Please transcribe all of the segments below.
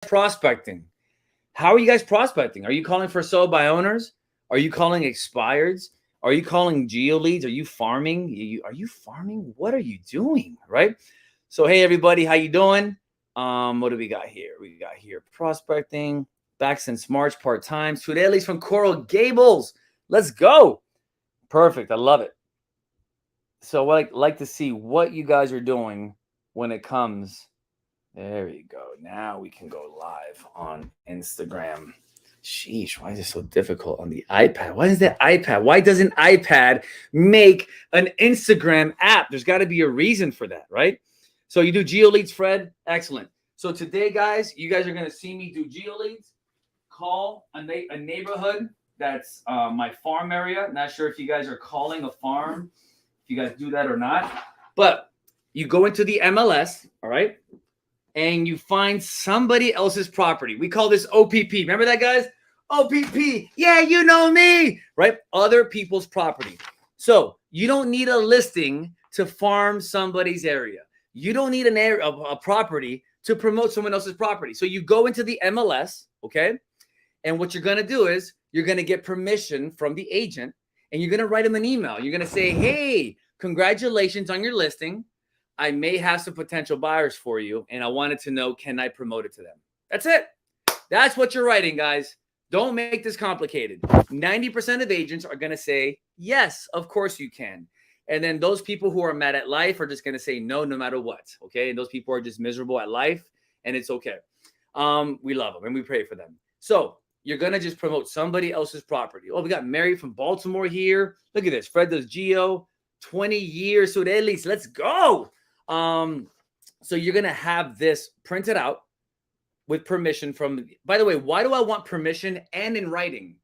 prospecting? How are you guys prospecting? Are you calling for sold by owners? Are you calling expireds? Are you calling geo leads? Are you farming? Are you farming? What are you doing? Right? So hey everybody, how you doing? What do we got here? We got here prospecting back since March part-time. Sudelis from Coral Gables. Let's go. Perfect. I love it. So what I'd like to see what you guys are doing when it comes. There you go. Now we can go live on Instagram. Sheesh, why is it so difficult on the iPad? Why is that iPad? Why doesn't iPad make an Instagram app? There's got to be a reason for that, right? So you do geo leads, Fred? Excellent. So today, guys, you guys are going to see me do geo leads. Call a neighborhood that's my farm area. Not sure if you guys are calling a farm, if you guys do that or not. But you go into the MLS, all right? And you find somebody else's property. We call this OPP. Remember that, guys? OPP. Yeah, you know me, right? Other people's property. So you don't need a listing to farm somebody's area. You don't need a property to promote someone else's property. So you go into the MLS, okay? And what you're going to do is you're going to get permission from the agent, and you're going to write them an email. You're going to say, hey, congratulations on your listing. I may have some potential buyers for you, and I wanted to know, can I promote it to them? That's it. That's what you're writing, guys. Don't make this complicated. 90% of agents are going to say, yes, of course you can. And then those people who are mad at life are just going to say no matter what, okay? And those people are just miserable at life, and it's okay. We love them, and we pray for them. So you're going to just promote somebody else's property. Oh, we got Mary from Baltimore here. Look at this. Fred does Geo. 20 years. So at least let's go. So you're going to have this printed out with permission from, by the way, why do I want permission and in writing?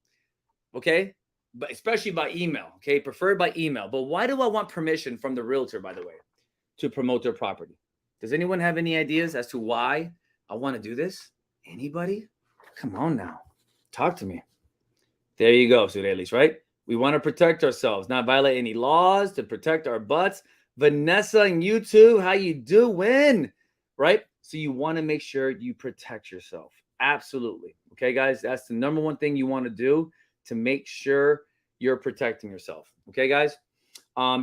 Okay. But especially by email. Okay. Preferred by email. But why do I want permission from the realtor, by the way, to promote their property? Does anyone have any ideas as to why I want to do this? Anybody? Come on now. Talk to me. There you go. So at least, right? We want to protect ourselves, not violate any laws, to protect our butts. Vanessa and you too, how you doing? Right? So you want to make sure you protect yourself. Absolutely. Okay, guys, that's the number one thing you want to do to make sure you're protecting yourself. Okay, guys?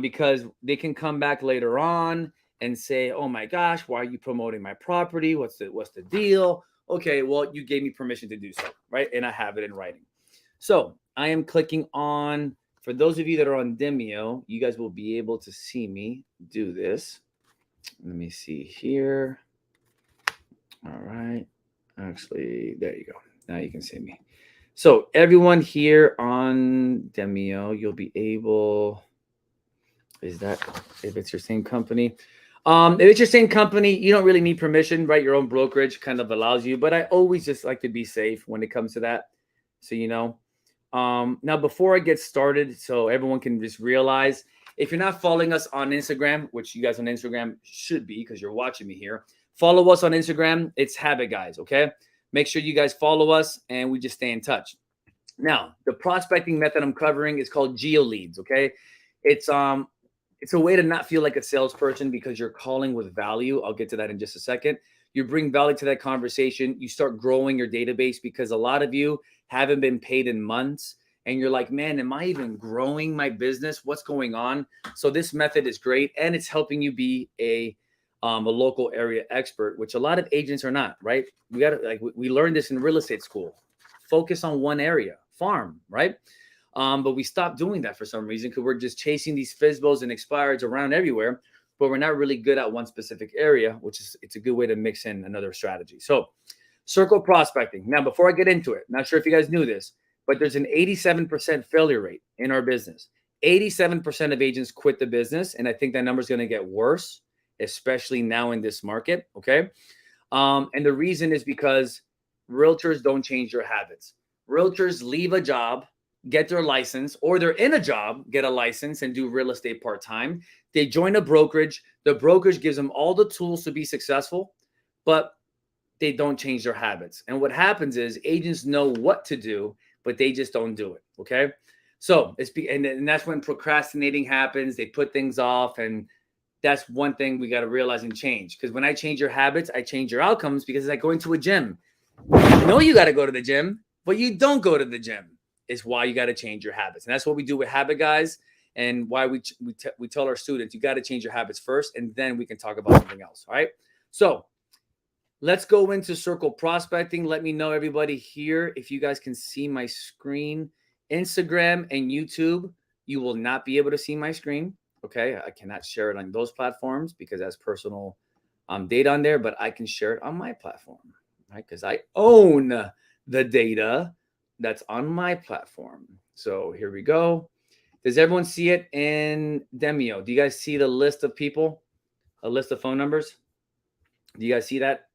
Because they can come back later on and say, oh my gosh, why are you promoting my property? What's the deal? Okay, well, you gave me permission to do so, right? And I have it in writing. So I am clicking on, for those of you that are on Demio, you guys will be able to see me do this. Let me see here. All right. Actually, there you go. Now you can see me. So everyone here on Demio, you'll be able, is that, if it's your same company? If it's your same company, you don't really need permission, right? Your own brokerage kind of allows you, but I always just like to be safe when it comes to that. So, you know. Now, before I get started, so everyone can just realize, if you're not following us on Instagram, which you guys on Instagram should be because you're watching me here, follow us on Instagram. It's Habit Guys, okay? Make sure you guys follow us and we just stay in touch. Now, the prospecting method I'm covering is called geo leads, okay? It's a way to not feel like a salesperson because you're calling with value. I'll get to that in just a second. You bring value to that conversation. You start growing your database because a lot of you haven't been paid in months. And you're like, man, am I even growing my business? What's going on? So this method is great. And it's helping you be a local area expert, which a lot of agents are not, right? We learned this in real estate school. Focus on one area, farm, right? But we stopped doing that for some reason because we're just chasing these FSBOs and expireds around everywhere. But we're not really good at one specific area, which is, it's a good way to mix in another strategy. So circle prospecting. Now, before I get into it, not sure if you guys knew this, but there's an 87% failure rate in our business. 87% of agents quit the business. And I think that number is going to get worse, especially now in this market. Okay. And the reason is because realtors don't change their habits. Realtors leave a job, get their license, or they're in a job, get a license and do real estate part-time. They join a brokerage. The brokerage gives them all the tools to be successful, but they don't change their habits. And what happens is agents know what to do, but they just don't do it. Okay. So and that's when procrastinating happens. They put things off. And that's one thing we got to realize and change. Because when I change your habits, I change your outcomes, because it's like going to a gym. You know you got to go to the gym, but you don't go to the gym. Is why you got to change your habits. And that's what we do with Habit Guys, and why we tell our students, you got to change your habits first, and then we can talk about something else. All right. So let's go into circle prospecting. Let me know, everybody here, if you guys can see my screen. Instagram and YouTube, you will not be able to see my screen. Okay. I cannot share it on those platforms because that's personal data on there, but I can share it on my platform, right? Because I own the data that's on my platform. So here we go. Does everyone see it in Demio? Do you guys see the list of people, a list of phone numbers? Do you guys see that?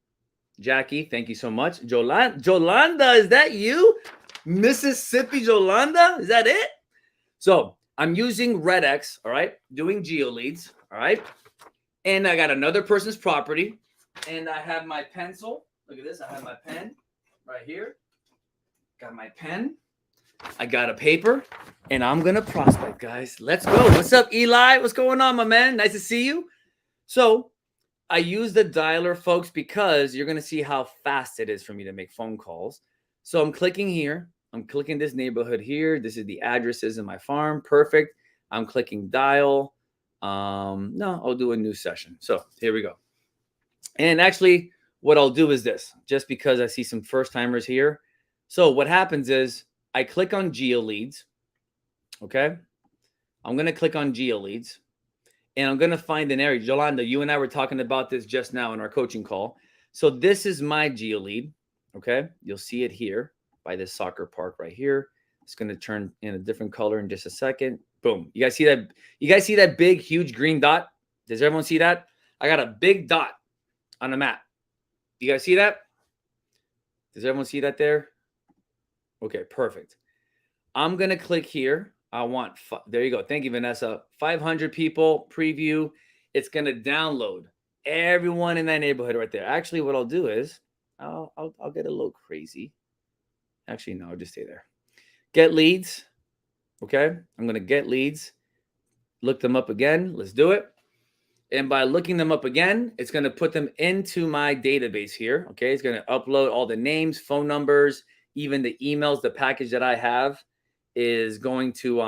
Jackie, thank you so much. Jolanda, is that you? Mississippi Jolanda? Is that it? So I'm using REDX, all right, doing geo leads, all right. And I got another person's property, and I have my pencil. Look at this. I have my pen right here. Got my pen. I got a paper, and I'm going to prospect, guys. Let's go. What's up, Eli? What's going on, my man? Nice to see you. So I use the dialer, folks, because you're going to see how fast it is for me to make phone calls. So I'm clicking here. I'm clicking this neighborhood here. This is the addresses in my farm. Perfect. I'm clicking dial. No, I'll do a new session. So here we go. And actually, what I'll do is this, just because I see some first timers here. So what happens is I click on geo leads. Okay. I'm going to click on geo leads. And I'm going to find an area. Yolanda, you and I were talking about this just now in our coaching call. So this is my geo lead. Okay. You'll see it here by this soccer park right here. It's going to turn in a different color in just a second. Boom. You guys see that? You guys see that big, huge green dot? Does everyone see that? I got a big dot on the map. You guys see that? Does everyone see that there? Okay, perfect. I'm going to click here. I want, there you go. Thank you, Vanessa. 500 people preview. It's going to download everyone in that neighborhood right there. Actually, what I'll do is I'll get a little crazy. Actually, no, I'll just stay there. Get leads. Okay. I'm going to get leads. Look them up again. Let's do it. And by looking them up again, it's going to put them into my database here. Okay. It's going to upload all the names, phone numbers, even the emails. The package that I have is going to,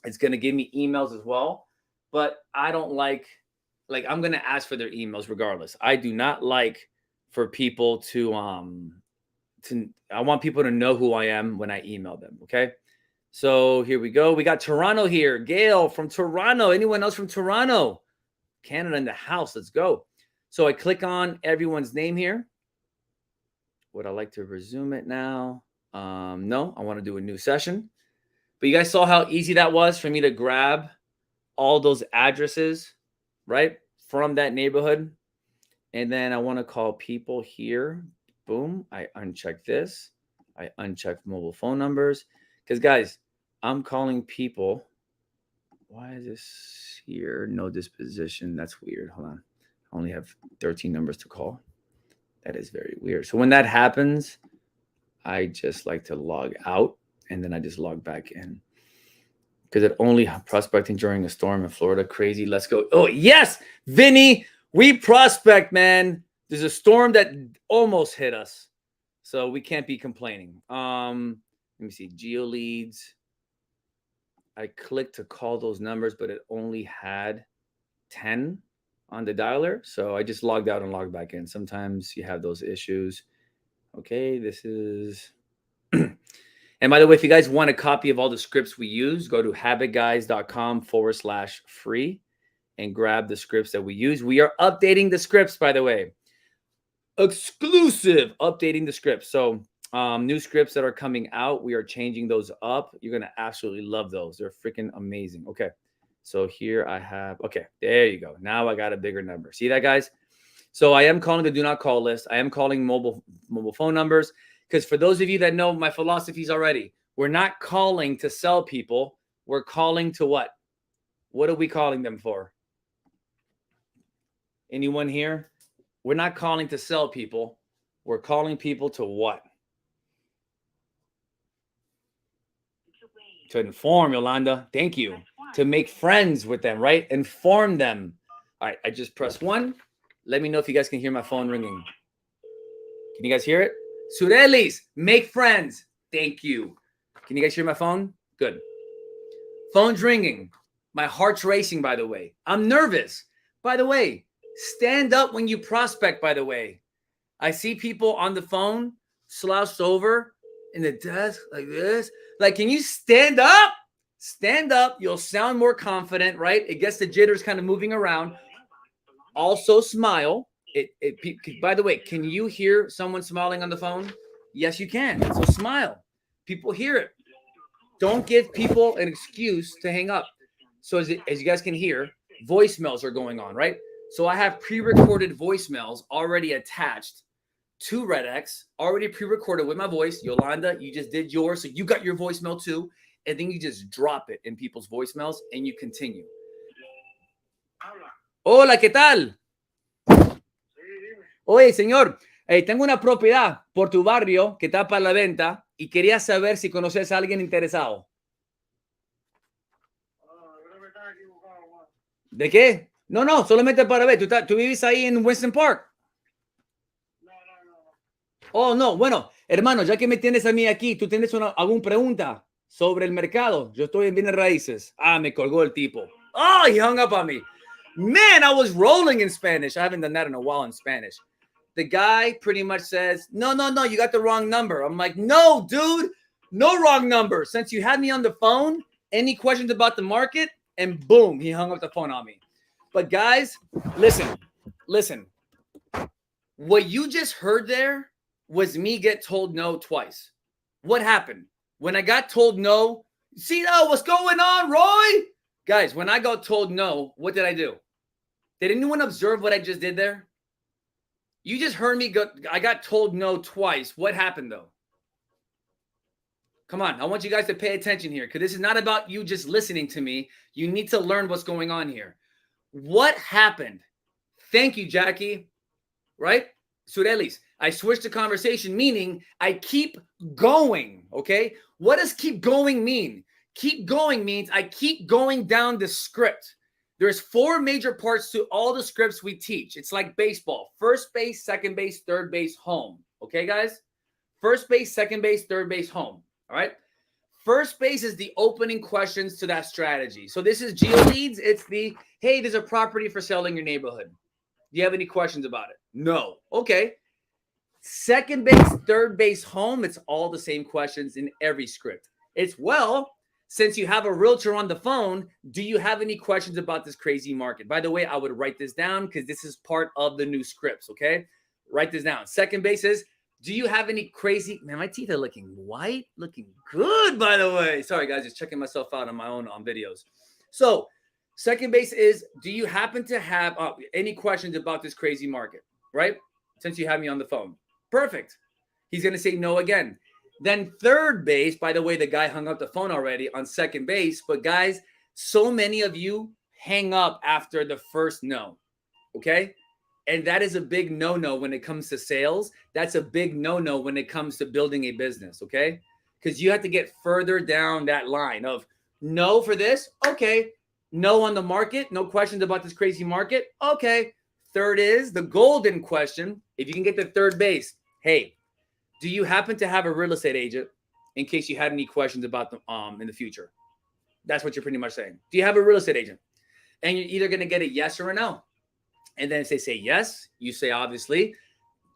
it's going to give me emails as well. But I don't like I'm going to ask for their emails regardless. I do not like for people to I want people to know who I am when I email them. Okay. So here we go. We got Toronto here. Gail from Toronto. Anyone else from Toronto? Canada in the house. Let's go. So I click on everyone's name here. Would I like to resume it now? No, I want to do a new session. But you guys saw how easy that was for me to grab all those addresses, right, from that neighborhood. And then I want to call people here. Boom. I uncheck this. I uncheck mobile phone numbers. Because, guys, I'm calling people. Why is this here? No disposition. That's weird. Hold on. I only have 13 numbers to call. That is very weird. So when that happens, I just like to log out, and then I just log back in. Because it only prospecting during a storm in Florida. Crazy. Let's go. Oh, yes, Vinny. We prospect, man. There's a storm that almost hit us. So we can't be complaining. Let me see. Geo leads. I clicked to call those numbers, but it only had 10 on the dialer. So I just logged out and logged back in. Sometimes you have those issues. Okay, this is... And by the way, if you guys want a copy of all the scripts we use, go to habitguys.com/free and grab the scripts that we use. We are updating the scripts, by the way. Exclusive, updating the scripts. So new scripts that are coming out, we are changing those up. You're going to absolutely love those. They're freaking amazing. Okay, so here I have, okay, there you go. Now I got a bigger number. See that, guys? So I am calling the do not call list. I am calling mobile phone numbers. Because for those of you that know my philosophies already, we're not calling to sell people. We're calling to what? What are we calling them for? Anyone here? We're not calling to sell people. We're calling people to what? To inform, Yolanda. Thank you. To make friends with them, right? Inform them. All right, I just pressed 1. Let me know if you guys can hear my phone ringing. Can you guys hear it? Surelis, make friends. Thank you. Can you guys hear my phone? Good. Phone's ringing. My heart's racing, by the way. I'm nervous. By the way, stand up when you prospect, by the way. I see people on the phone slouched over in the desk like this. Like, can you stand up? Stand up. You'll sound more confident, right? It gets the jitters kind of moving around. Also smile. By the way, can you hear someone smiling on the phone? Yes, you can. So smile. People hear it. Don't give people an excuse to hang up. So as you guys can hear, voicemails are going on, right? So I have pre-recorded voicemails already attached to REDX, already pre-recorded with my voice. Yolanda, you just did yours, so you got your voicemail too. And then you just drop it in people's voicemails and you continue. Hola, ¿qué tal? Oye, señor, tengo una propiedad por tu barrio que está para la venta y quería saber si conoces a alguien interesado. ¿De qué? No, solamente para ver. ¿Tú vives ahí en Winston Park? Oh, no. Bueno, hermano, ya que me tienes a mí aquí, ¿tú tienes alguna pregunta sobre el mercado? Yo estoy en bienes raíces. Ah, me colgó el tipo. Oh, he hung up on me. Man, I was rolling in Spanish. I haven't done that in a while in Spanish. The guy pretty much says, no, you got the wrong number. I'm like, no, dude, no wrong number. Since you had me on the phone, any questions about the market? And boom, he hung up the phone on me. But guys, listen. What you just heard there was me get told no twice. What happened? When I got told no, see, what's going on, Roy? Guys, when I got told no, what did I do? Did anyone observe what I just did there? You just heard me go. I got told no twice. What happened though? Come on. I want you guys to pay attention here because this is not about you just listening to me. You need to learn what's going on here. What happened? Thank you, Jackie. Right? Surelis. I switched the conversation, meaning I keep going. Okay. What does keep going mean? Keep going means I keep going down the script. There's 4 major parts to all the scripts we teach. It's like baseball. First base, second base, third base, home. Okay, guys? First base, second base, third base, home. All right? First base is the opening questions to that strategy. So this is geo leads. It's the, hey, there's a property for sale in your neighborhood. Do you have any questions about it? No. Okay. Second base, third base, home. It's all the same questions in every script. It's, well, since you have a realtor on the phone, do you have any questions about this crazy market? By the way, I would write this down because this is part of the new scripts, okay? Write this down. Second base is, do you have any crazy... Man, my teeth are looking white, looking good, by the way. Sorry, guys, just checking myself out on my own videos. So, second base is, do you happen to have any questions about this crazy market, right? Since you have me on the phone. Perfect. He's going to say no again. Then third base, by the way, the guy hung up the phone already on second base. But guys, so many of you hang up after the first no, okay? And that is a big no-no when it comes to sales. That's a big no-no when it comes to building a business, okay? Because you have to get further down that line of no for this, okay. No on the market, no questions about this crazy market, okay. Third is the golden question. If you can get to third base, hey, do you happen to have a real estate agent in case you had any questions about them in the future? That's what you're pretty much saying. Do you have a real estate agent? And you're either going to get a yes or a no. And then if they say yes, you say obviously,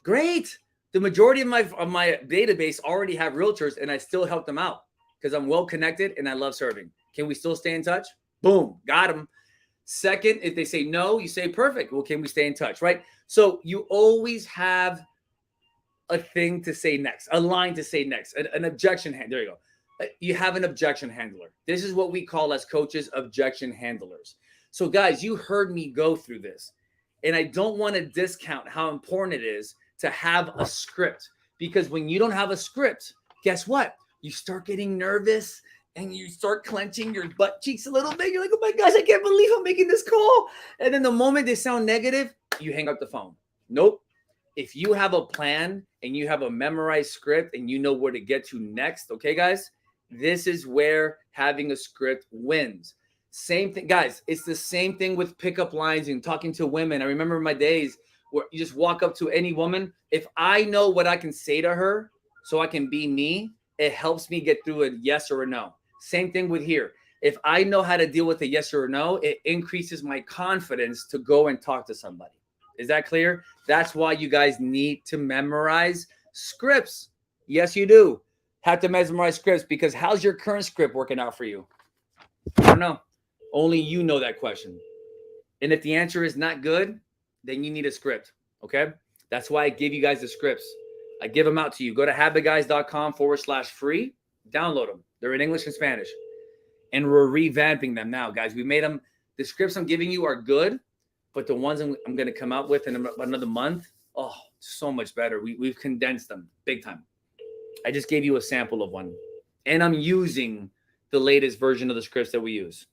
great. The majority of my database already have realtors and I still help them out because I'm well connected and I love serving. Can we still stay in touch? Boom, got them. Second, if they say no, you say perfect. Well, can we stay in touch, right? So you always have a thing to say next, a line to say next, an objection handler. There you go. You have an objection handler. This is what we call as coaches objection handlers. So guys, you heard me go through this, and I don't want to discount how important it is to have a script, because when you don't have a script, guess what? You start getting nervous and you start clenching your butt cheeks a little bit. You're like, oh my gosh, I can't believe I'm making this call. And then the moment they sound negative, you hang up the phone. Nope. If you have a plan and you have a memorized script and you know where to get to next, okay, guys, this is where having a script wins. Same thing, guys. It's the same thing with pickup lines and talking to women. I remember my days where you just walk up to any woman. If I know what I can say to her so I can be me, it helps me get through a yes or a no. Same thing with here. If I know how to deal with a yes or a no, it increases my confidence to go and talk to somebody. Is that clear? That's why you guys need to memorize scripts. Yes, you do have to memorize scripts, because how's your current script working out for you? I don't know. Only you know that question. And if the answer is not good, then you need a script. Okay. That's why I give you guys the scripts. I give them out to you. Go to habitguys.com/free. Download them. They're in English and Spanish. And we're revamping them now, guys. We made them. The scripts I'm giving you are good, but the ones I'm going to come out with in another month, oh, so much better. We've condensed them big time. I just gave you a sample of one. And I'm using the latest version of the scripts that we use.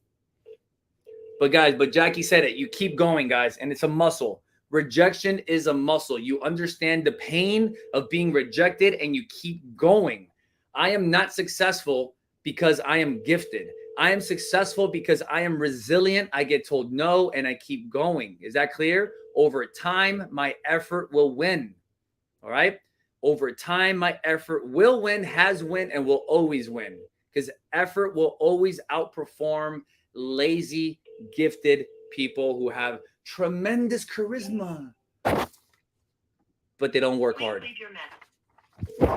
But guys, Jackie said it. You keep going, guys, and it's a muscle. Rejection is a muscle. You understand the pain of being rejected, and you keep going. I am not successful because I am gifted. I am successful because I am resilient. I get told no, and I keep going. Is that clear? Over time, my effort will win. All right? Over time, my effort will win, has win, and will always win. Because effort will always outperform lazy, gifted people who have tremendous charisma, but they don't work hard.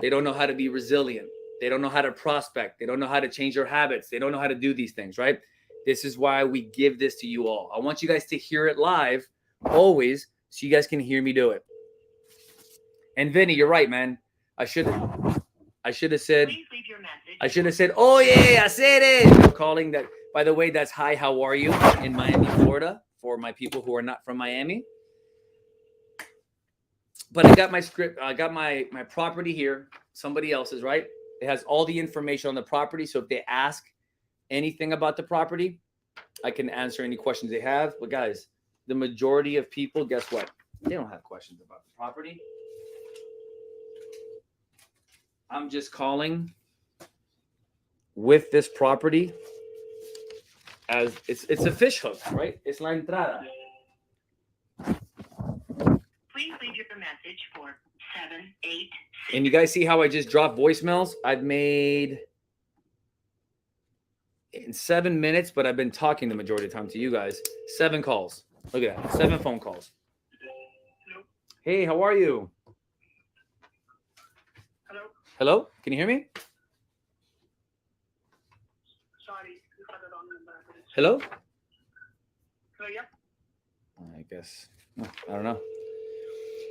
They don't know how to be resilient. They don't know how to prospect. They don't know how to change their habits. They don't know how to do these things, right? This is why we give this to you all. I want you guys to hear it live always, so you guys can hear me do it. And Vinny, you're right, man. I should have said, oh yeah, I said it. I'm calling that. By the way, that's hi, how are you in Miami, Florida, for my people who are not from Miami. But I got my script. I got my property here. Somebody else's, right? It has all the information on the property. So if they ask anything about the property, I can answer any questions they have. But guys, the majority of people, guess what? They don't have questions about the property. I'm just calling with this property as it's a fish hook, right? It's la entrada. Please leave your message for 786. And you guys see how I just dropped voicemails? I've made in 7 minutes, but I've been talking the majority of the time to you guys. 7 calls. Look at that. 7 phone calls. Hello. Hey, how are you? Hello. Hello? Can you hear me? Sorry, you got the wrong number. Hello? Hello, yeah. I guess. I don't know.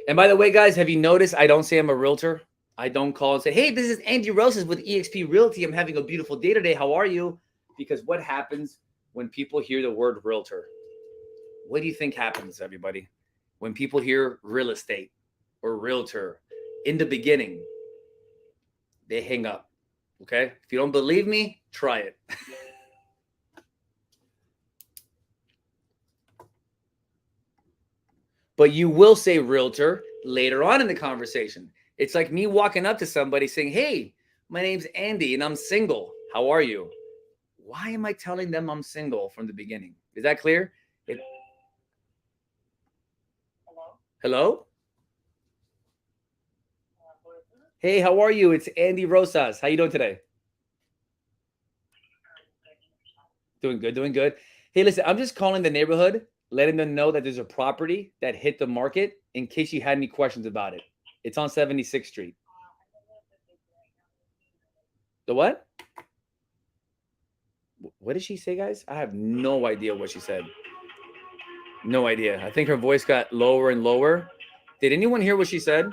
And by the way, guys, have you noticed I don't say I'm a realtor? I don't call and say, hey, this is Andy Rosas with eXp Realty. I'm having a beautiful day today. How are you? Because what happens when people hear the word realtor? What do you think happens, everybody? When people hear real estate or realtor in the beginning, they hang up. Okay? If you don't believe me, try it. But you will say realtor later on in the conversation. It's like me walking up to somebody saying, hey, my name's Andy and I'm single. How are you? Why am I telling them I'm single from the beginning? Is that clear? Hello. Hello? Hey, how are you? It's Andy Rosas. How you doing today? Doing good, doing good. Hey, listen, I'm just calling the neighborhood, letting them know that there's a property that hit the market in case you had any questions about it. It's on 76th Street. The what? What did she say, guys? I have no idea what she said. No idea. I think her voice got lower and lower. Did anyone hear what she said?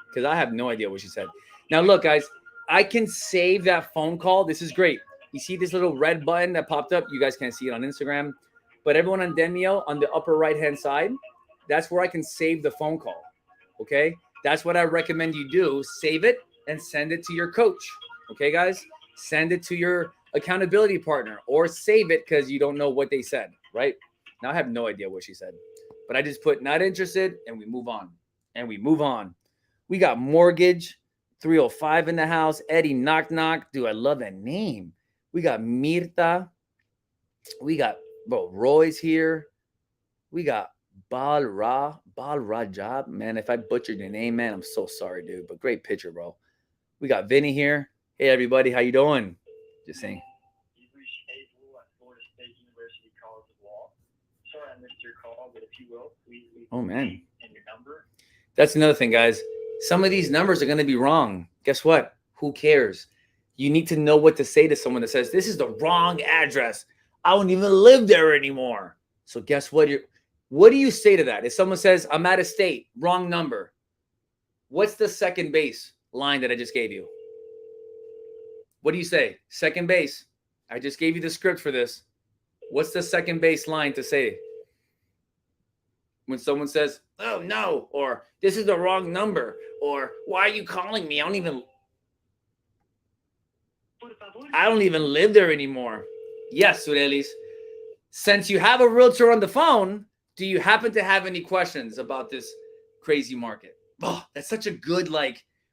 Because I have no idea what she said. Now, look, guys, I can save that phone call. This is great. You see this little red button that popped up? You guys can't see it on Instagram. But everyone on Demio, on the upper right-hand side, that's where I can save the phone call, okay? That's what I recommend you do. Save it and send it to your coach, okay, guys? Send it to your accountability partner or save it because you don't know what they said, right? Now, I have no idea what she said. But I just put not interested, and we move on. And we move on. We got Mortgage, 305 in the house. Eddie Knock Knock. Dude, I love that name. We got Mirta. We got Roy's here. We got Balrajab. Man, if I butchered your name, man, I'm so sorry, dude. But great picture, bro. We got Vinny here. Hey, everybody, how you doing? Just saying. You've reached Hazel at Florida State University College of Law. Sorry I missed your call, but if you will, please leave Oh, your man. name and your number. That's another thing, guys. Some of these numbers are going to be wrong. Guess what? Who cares? You need to know what to say to someone that says, this is the wrong address. I don't even live there anymore. So guess what? What do you say to that? If someone says, I'm out of state, wrong number, what's the second base line that I just gave you? What do you say? Second base. I just gave you the script for this. What's the second base line to say? When someone says, oh, no, or this is the wrong number, or why are you calling me? I don't even live there anymore. Yes, Surelis. Since you have a realtor on the phone, do you happen to have any questions about this crazy market? Oh, that's such a good,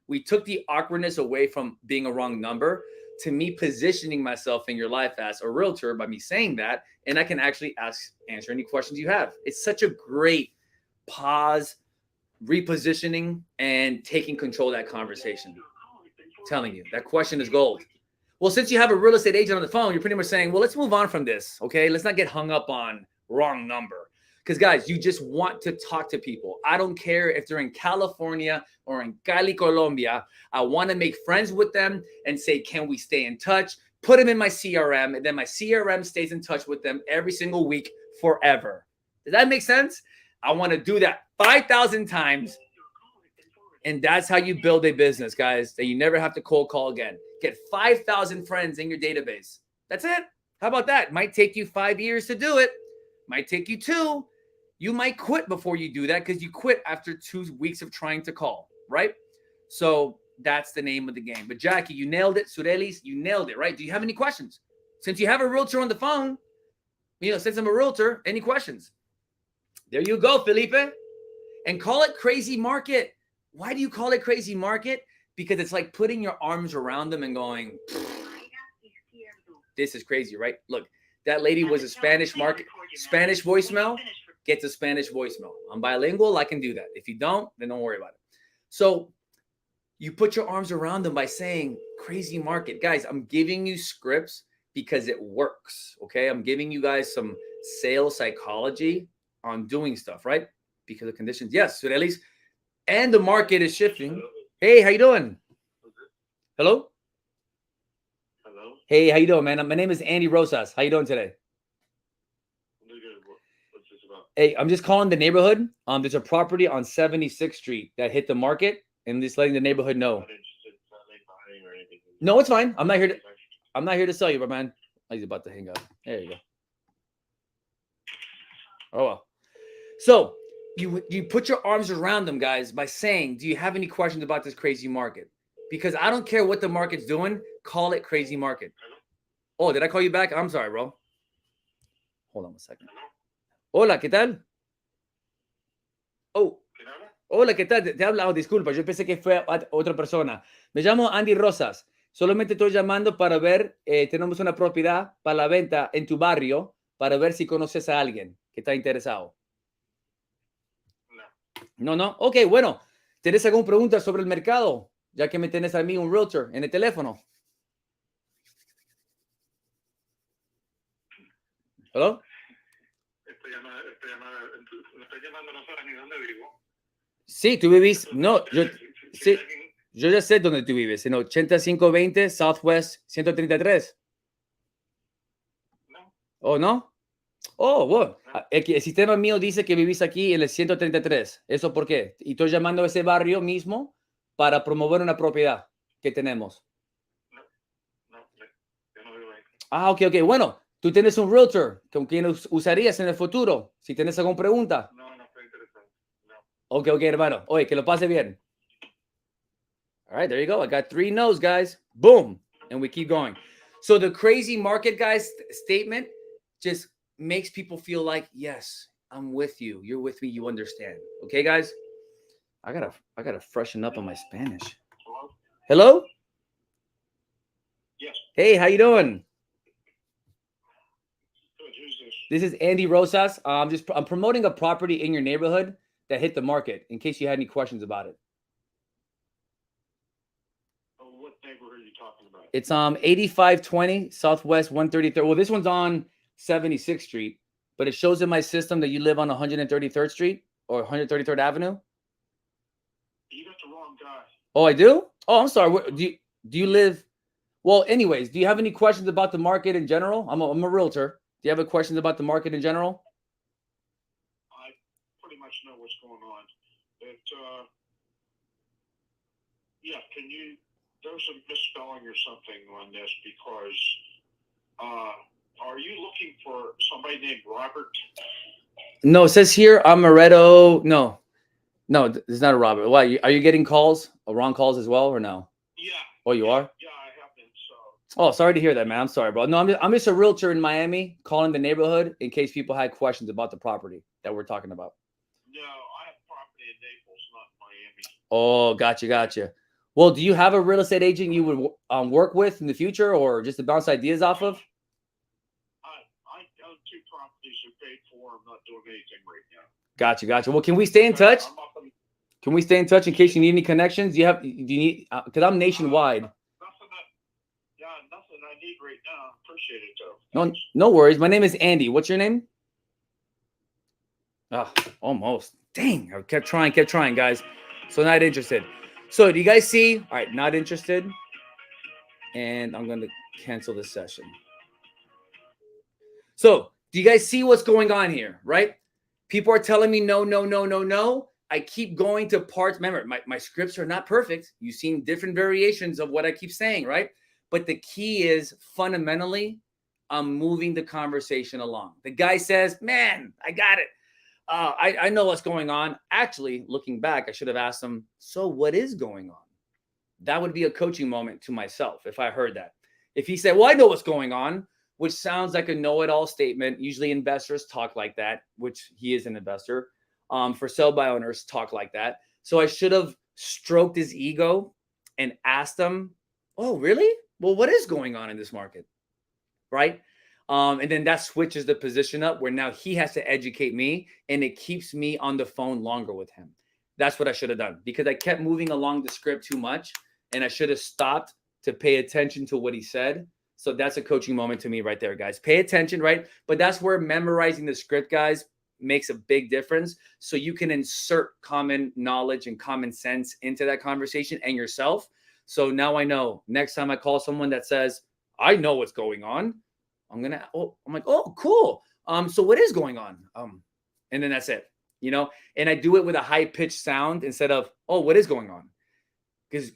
we took the awkwardness away from being a wrong number to me positioning myself in your life as a realtor by me saying that, and I can actually answer any questions you have. It's such a great pause, repositioning, and taking control of that conversation. I'm telling you, that question is gold. Well, since you have a real estate agent on the phone, you're pretty much saying, well, let's move on from this, okay? Let's not get hung up on wrong number. Because, guys, you just want to talk to people. I don't care if they're in California or in Cali, Colombia. I want to make friends with them and say, can we stay in touch? Put them in my CRM, and then my CRM stays in touch with them every single week forever. Does that make sense? I want to do that 5,000 times. And that's how you build a business, guys, that you never have to cold call again. Get 5,000 friends in your database. That's it. How about that? Might take you 5 years to do it. Might take you 2. You might quit before you do that because you quit after 2 weeks of trying to call, right? So that's the name of the game. But Jackie, you nailed it. Surelis, you nailed it, right? Do you have any questions? Since you have a realtor on the phone, since I'm a realtor, any questions? There you go, Felipe. And call it crazy market. Why do you call it crazy market? Because it's like putting your arms around them and going, this is crazy, right? Look, that lady was a Spanish voicemail. Gets a Spanish voicemail. I'm bilingual. I can do that. If you don't, then don't worry about it. So you put your arms around them by saying crazy market. Guys, I'm giving you scripts because it works, okay? I'm giving you guys some sales psychology on doing stuff, right? Because of conditions. Yes, Surelis. And the market is shifting. Hey, how you doing? Hello? Hello? Hey, how you doing, man? My name is Andy Rosas. How you doing today? What's this about? Hey, I'm just calling the neighborhood. There's a property on 76th Street that hit the market, and just letting the neighborhood know. Not interested. Not like buying or anything. No, it's fine. I'm not here to sell you, but man, he's about to hang up. There you go. Oh well. So you put your arms around them, guys, by saying, do you have any questions about this crazy market? Because I don't care what the market's doing. Call it crazy market. Oh, did I call you back? I'm sorry, bro. Hold on a second. Hola, ¿qué tal? Oh, hola, ¿qué tal? Te habla, disculpa, yo pensé que fue otra persona. Me llamo Andy Rosas. Solamente estoy llamando para ver, tenemos una propiedad para la venta en tu barrio, para ver si conoces a alguien que está interesado. No. Ok, bueno. ¿Tienes alguna pregunta sobre el mercado? Ya que me tienes a mí un realtor en el teléfono. ¿Hello? Me estoy llamando, no sabes ni dónde vivo. Sí, tú vivís. No, yo ya sé dónde tú vives. En 8520 Southwest 133. No. ¿Oh, no? Oh, bueno. El sistema mío dice que vivís aquí en el 133. ¿Eso por qué? Y estoy llamando a ese barrio mismo para promover una propiedad que tenemos. No, yo no vivo ahí. Ah, ok. Bueno, tú tienes un realtor con quien usarías en el futuro. Si tienes alguna pregunta. No estoy interesado. No. Ok, hermano. Oye, que lo pase bien. All right, there you go. I got 3 no's, guys. Boom. And we keep going. So the crazy market, guys, statement just makes people feel like, yes, I'm with you. You're with me. You understand. Okay, guys? I gotta freshen up on my Spanish. Hello? Yes. Hey, how you doing? Good. Who's this? This is Andy Rosas. I'm promoting a property in your neighborhood that hit the market. In case you had any questions about it. What neighborhood are you talking about? It's 8520 Southwest 133rd. Well, this one's on 76th Street, but it shows in my system that you live on 133rd Street or 133rd Avenue. You got the wrong guy. Oh, I do? Oh, I'm sorry. Do you live? Well, anyways, do you have any questions about the market in general? I'm a realtor. Do you have any questions about the market in general? I pretty much know what's going on. Yeah, there's a misspelling or something on this because, are you looking for somebody named Robert? No, it says here Amaretto. No, it's not a Robert. Why? Are you getting calls? Wrong calls as well, or no? Yeah. Oh, you are? Yeah, I have been. So. Oh, sorry to hear that, man. I'm sorry, bro. No, I'm just a realtor in Miami calling the neighborhood in case people had questions about the property that we're talking about. No, I have property in Naples, not Miami. Oh, gotcha. Well, do you have a real estate agent you would work with in the future or just to bounce ideas off of? I own 2 properties are paid for. I'm not doing anything right now. Gotcha. Well, can we stay in touch? Can we stay in touch in case you need any connections? Do you need, because I'm nationwide. Nothing I need right now. Appreciate it, though. No worries. My name is Andy. What's your name? Oh, almost. Dang. I kept trying, guys. So not interested. So do you guys see? All right, not interested. And I'm going to cancel this session. So do you guys see what's going on here, right? People are telling me no. I keep going to parts. Remember, my scripts are not perfect. You've seen different variations of what I keep saying, right? But the key is fundamentally, I'm moving the conversation along. The guy says, man, I got it. I know what's going on. Actually, looking back, I should have asked him, so what is going on? That would be a coaching moment to myself if I heard that. If he said, well, I know what's going on, which sounds like a know-it-all statement. Usually investors talk like that, which he is an investor. For sell-by owners talk like that. So I should have stroked his ego and asked him, oh, really? Well, what is going on in this market? Right? And then that switches the position up where now he has to educate me and it keeps me on the phone longer with him. That's what I should have done because I kept moving along the script too much and I should have stopped to pay attention to what he said. So that's a coaching moment to me right there, guys. Pay attention, right? But that's where memorizing the script, guys, makes a big difference. So you can insert common knowledge and common sense into that conversation and yourself. So now I know next time I call someone that says, I know what's going on, I'm like, oh, cool. So what is going on? And then that's it, and I do it with a high pitched sound instead of, oh, what is going on? Because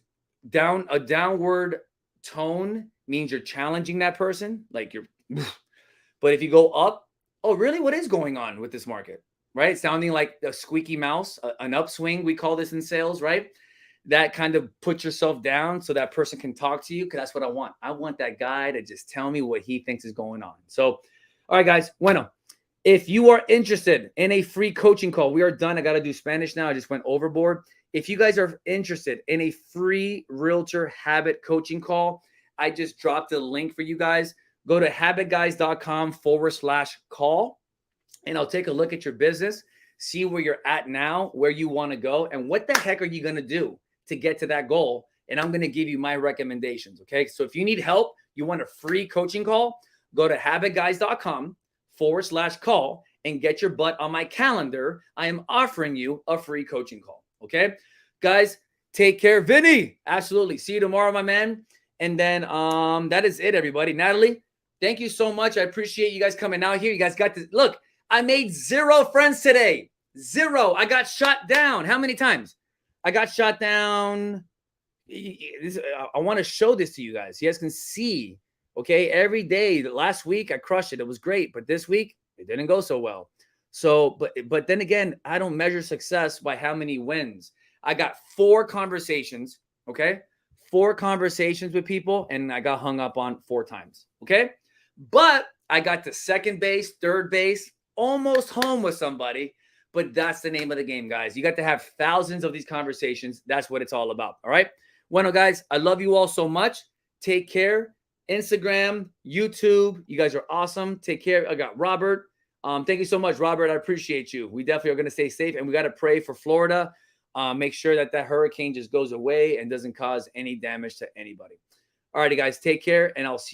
a downward tone means you're challenging that person. Like but if you go up, oh, really? What is going on with this market? Right? Sounding like a squeaky mouse, an upswing. We call this in sales, right? That kind of puts yourself down so that person can talk to you because that's what I want. I want that guy to just tell me what he thinks is going on. So, all right, guys. Bueno, if you are interested in a free coaching call, we are done. I got to do Spanish now. I just went overboard. If you guys are interested in a free realtor habit coaching call, I just dropped a link for you guys. Go to habitguys.com/call, and I'll take a look at your business, see where you're at now, where you want to go, and what the heck are you going to do to get to that goal. And I'm going to give you my recommendations. Okay. So if you need help, you want a free coaching call, go to habitguys.com/call and get your butt on my calendar. I am offering you a free coaching call. Okay. Guys, take care. Vinny, absolutely. See you tomorrow, my man. And then that is it, everybody. Natalie, thank you so much. I appreciate you guys coming out here. You guys got this. Look, I made 0 friends today. 0. I got shot down. How many times? I got shot down. I want to show this to you guys. You guys can see, okay, every day. Last week, I crushed it. It was great. But this week, it didn't go so well. So, but then again, I don't measure success by how many wins. I got 4 conversations, okay? 4 conversations with people, and I got hung up on 4 times, okay? But I got to second base, third base, almost home with somebody. But that's the name of the game, guys. You got to have thousands of these conversations. That's what it's all about. All right. Bueno, guys, I love you all so much. Take care. Instagram, YouTube. You guys are awesome. Take care. I got Robert. Thank you so much, Robert. I appreciate you. We definitely are going to stay safe, and we got to pray for Florida. Make sure that hurricane just goes away and doesn't cause any damage to anybody. All righty, guys, take care, and I'll see you.